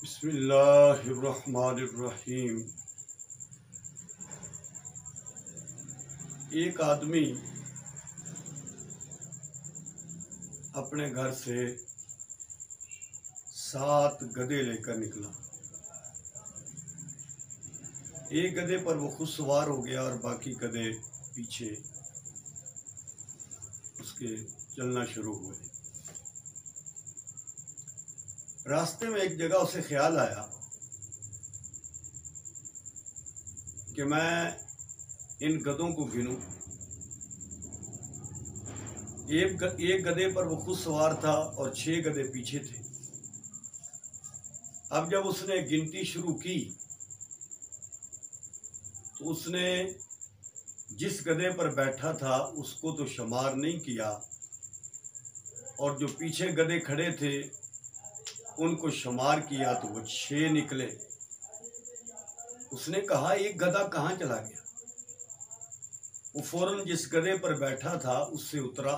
بسم اللہ الرحمن الرحیم۔ ایک آدمی اپنے گھر سے 7 گدھے لے کر نکلا۔ ایک گدھے پر وہ خود سوار ہو گیا اور باقی گدھے پیچھے اس کے چلنا شروع ہوئے۔ راستے میں ایک جگہ اسے خیال آیا کہ میں ان گدھوں کو گنوں۔ ایک گدھے پر وہ خود سوار تھا اور 6 گدھے پیچھے تھے۔ اب جب اس نے گنتی شروع کی تو اس نے جس گدھے پر بیٹھا تھا اس کو تو شمار نہیں کیا، اور جو پیچھے گدھے کھڑے تھے ان کو شمار کیا تو وہ 6 نکلے۔ اس نے کہا ایک گدھا کہاں چلا گیا؟ وہ فوراً جس گدھے پر بیٹھا تھا اس سے اترا،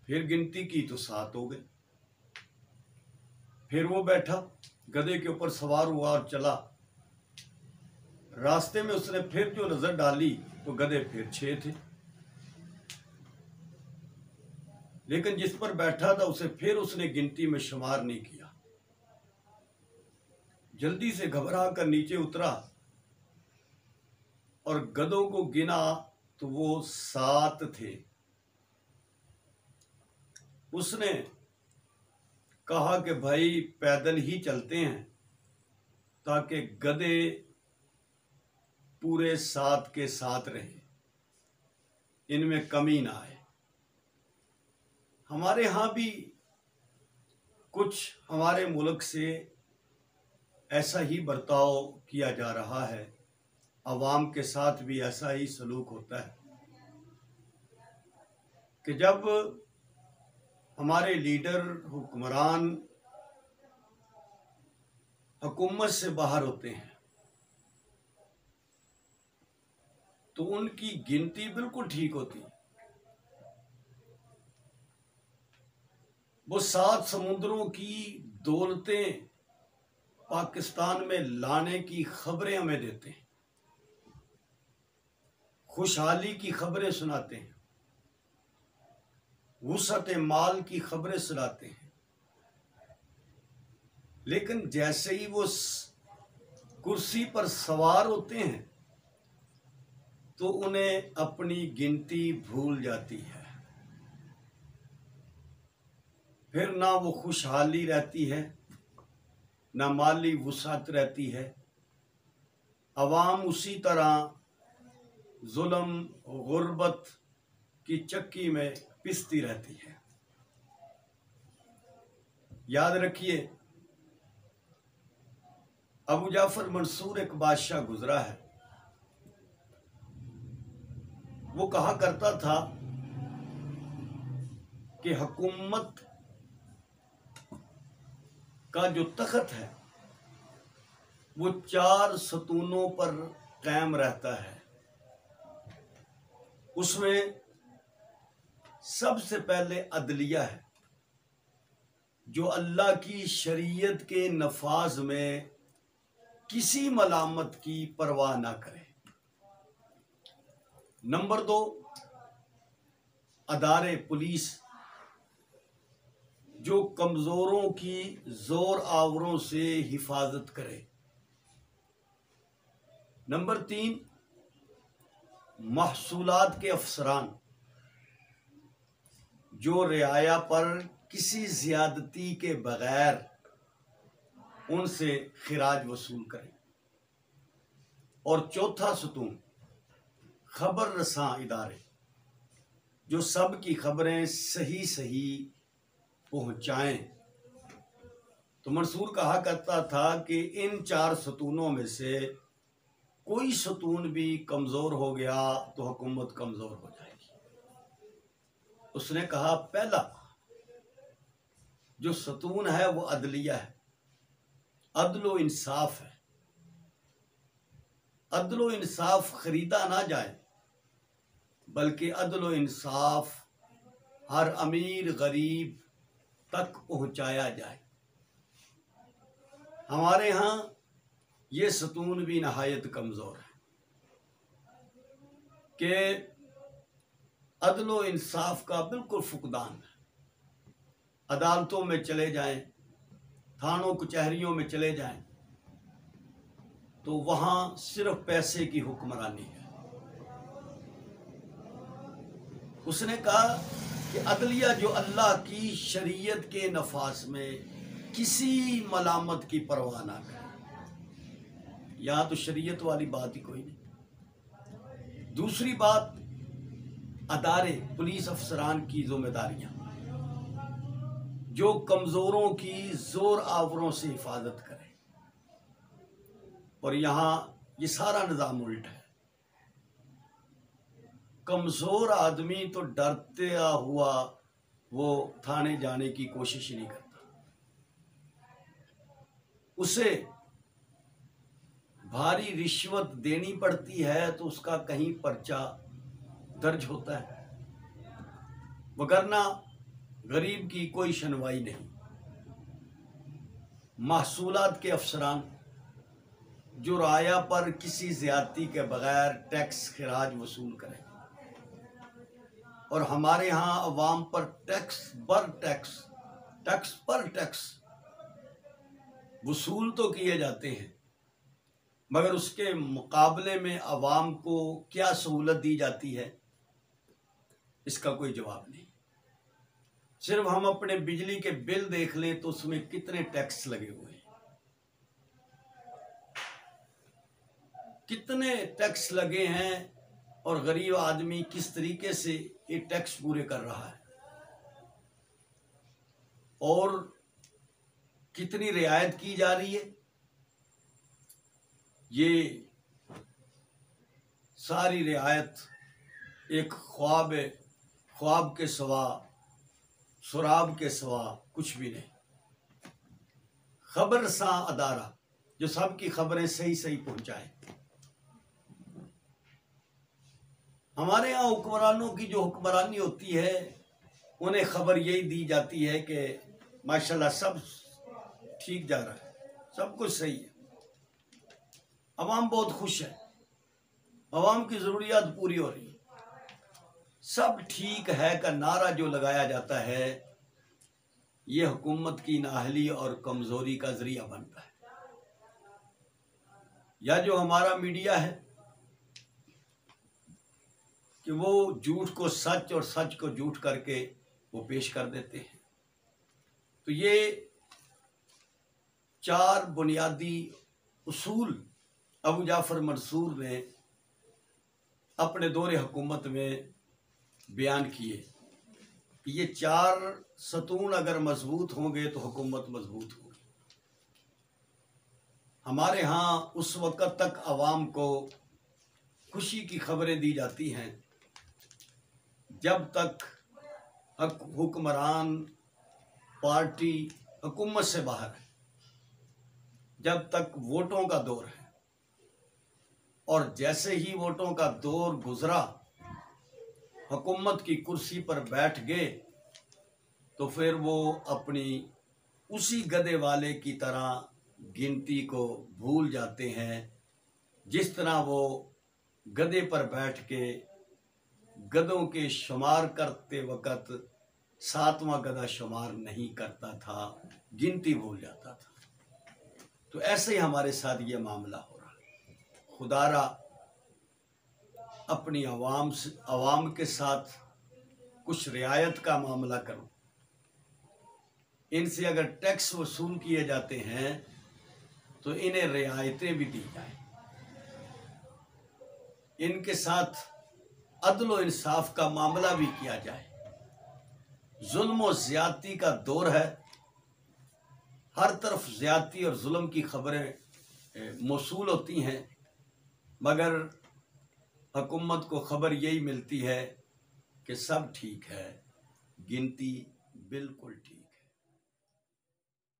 پھر گنتی کی تو 7 ہو گئے۔ پھر وہ بیٹھا، گدھے کے اوپر سوار ہوا اور چلا۔ راستے میں اس نے پھر جو نظر ڈالی تو گدھے پھر 6 تھے، لیکن جس پر بیٹھا تھا اسے پھر اس نے گنتی میں شمار نہیں کیا۔ جلدی سے گھبرا کر نیچے اترا اور گدھوں کو گنا تو وہ 7 تھے۔ اس نے کہا کہ بھائی پیدل ہی چلتے ہیں تاکہ گدھے پورے 7 کے 7 رہیں، ان میں کمی نہ آئے۔ ہمارے ہاں بھی کچھ ہمارے ملک سے ایسا ہی برتاؤ کیا جا رہا ہے، عوام کے ساتھ بھی ایسا ہی سلوک ہوتا ہے کہ جب ہمارے لیڈر حکمران حکومت سے باہر ہوتے ہیں تو ان کی گنتی بالکل ٹھیک ہوتی ہے۔ وہ 7 سمندروں کی دولتیں پاکستان میں لانے کی خبریں ہمیں دیتے ہیں، خوشحالی کی خبریں سناتے ہیں، وسعت مال کی خبریں سناتے ہیں، لیکن جیسے ہی وہ کرسی پر سوار ہوتے ہیں تو انہیں اپنی گنتی بھول جاتی ہے۔ پھر نہ وہ خوشحالی رہتی ہے، نہ مالی وسعت رہتی ہے۔ عوام اسی طرح ظلم غربت کی چکی میں پستی رہتی ہے۔ یاد رکھیے، ابو جعفر منصور ایک بادشاہ گزرا ہے۔ وہ کہا کرتا تھا کہ حکومت کا جو تخت ہے وہ 4 ستونوں پر قائم رہتا ہے۔ اس میں سب سے پہلے عدلیہ ہے، جو اللہ کی شریعت کے نفاذ میں کسی ملامت کی پرواہ نہ کرے۔ نمبر 2، ادارے پولیس، جو کمزوروں کی زور آوروں سے حفاظت کرے۔ نمبر 3، محصولات کے افسران، جو رعایا پر کسی زیادتی کے بغیر ان سے خراج وصول کریں۔ اور چوتھا ستون، خبر رساں ادارے، جو سب کی خبریں صحیح پہنچائیں۔ تو منصور کہا کرتا تھا کہ ان 4 ستونوں میں سے کوئی ستون بھی کمزور ہو گیا تو حکومت کمزور ہو جائے گی۔ اس نے کہا پہلا جو ستون ہے وہ عدلیہ ہے، عدل و انصاف ہے۔ عدل و انصاف خریدا نہ جائے، بلکہ عدل و انصاف ہر امیر غریب تک پہنچایا جائے۔ ہمارے ہاں یہ ستون بھی نہایت کمزور ہے کہ عدل و انصاف کا بالکل فقدان ہے۔ عدالتوں میں چلے جائیں، تھانوں کچہریوں میں چلے جائیں تو وہاں صرف پیسے کی حکمرانی ہے۔ اس نے کہا کہ عدلیہ جو اللہ کی شریعت کے نفاذ میں کسی ملامت کی پرواہ نہ کرے، یہاں تو شریعت والی بات ہی کوئی نہیں۔ دوسری بات، ادارے، پولیس افسران کی ذمہ داریاں جو کمزوروں کی زور آوروں سے حفاظت کرے، اور یہاں یہ سارا نظام الٹ ہے۔ کمزور آدمی تو ڈرتے ہوا وہ تھانے جانے کی کوشش ہی نہیں کرتا، اسے بھاری رشوت دینی پڑتی ہے تو اس کا کہیں پرچہ درج ہوتا ہے، وگرنہ غریب کی کوئی شنوائی نہیں۔ محصولات کے افسران جو رعایا پر کسی زیادتی کے بغیر ٹیکس خراج وصول کریں، اور ہمارے ہاں عوام پر ٹیکس پر ٹیکس وصول تو کیے جاتے ہیں، مگر اس کے مقابلے میں عوام کو کیا سہولت دی جاتی ہے، اس کا کوئی جواب نہیں۔ صرف ہم اپنے بجلی کے بل دیکھ لیں تو اس میں کتنے ٹیکس لگے ہوئے ہیں، کتنے ٹیکس لگے ہیں، اور غریب آدمی کس طریقے سے یہ ٹیکس پورے کر رہا ہے، اور کتنی رعایت کی جا رہی ہے۔ یہ ساری رعایت ایک خواب کے سوا، سراب کے سوا کچھ بھی نہیں۔ خبر ساں ادارہ جو سب کی خبریں صحیح پہنچائے۔ ہمارے یہاں حکمرانوں کی جو حکمرانی ہوتی ہے، انہیں خبر یہی دی جاتی ہے کہ ماشاءاللہ سب ٹھیک جا رہا ہے، سب کچھ صحیح ہے، عوام بہت خوش ہے، عوام کی ضروریات پوری ہو رہی ہے، سب ٹھیک ہے کا نعرہ جو لگایا جاتا ہے، یہ حکومت کی نااہلی اور کمزوری کا ذریعہ بنتا ہے۔ یا جو ہمارا میڈیا ہے کہ وہ جھوٹ کو سچ اور سچ کو جھوٹ کر کے وہ پیش کر دیتے ہیں۔ تو یہ 4 بنیادی اصول ابو جعفر منصور نے اپنے دور حکومت میں بیان کیے کہ یہ 4 ستون اگر مضبوط ہوں گے تو حکومت مضبوط ہوگی۔ ہمارے ہاں اس وقت تک عوام کو خوشی کی خبریں دی جاتی ہیں جب تک حکمران پارٹی حکومت سے باہر ہے، جب تک ووٹوں کا دور ہے، اور جیسے ہی ووٹوں کا دور گزرا، حکومت کی کرسی پر بیٹھ گئے، تو پھر وہ اپنی اسی گدے والے کی طرح گنتی کو بھول جاتے ہیں، جس طرح وہ گدے پر بیٹھ کے گدوں کے شمار کرتے وقت 7واں گدھا شمار نہیں کرتا تھا، گنتی بھول جاتا تھا۔ تو ایسے ہی ہمارے ساتھ یہ معاملہ ہو رہا ہے۔ خدا را اپنی عوام کے ساتھ کچھ رعایت کا معاملہ کرو۔ ان سے اگر ٹیکس وصول کیے جاتے ہیں تو انہیں رعایتیں بھی دی جائیں، ان کے ساتھ عدل و انصاف کا معاملہ بھی کیا جائے۔ ظلم و زیادتی کا دور ہے، ہر طرف زیادتی اور ظلم کی خبریں موصول ہوتی ہیں، مگر حکومت کو خبر یہی ملتی ہے کہ سب ٹھیک ہے، گنتی بالکل ٹھیک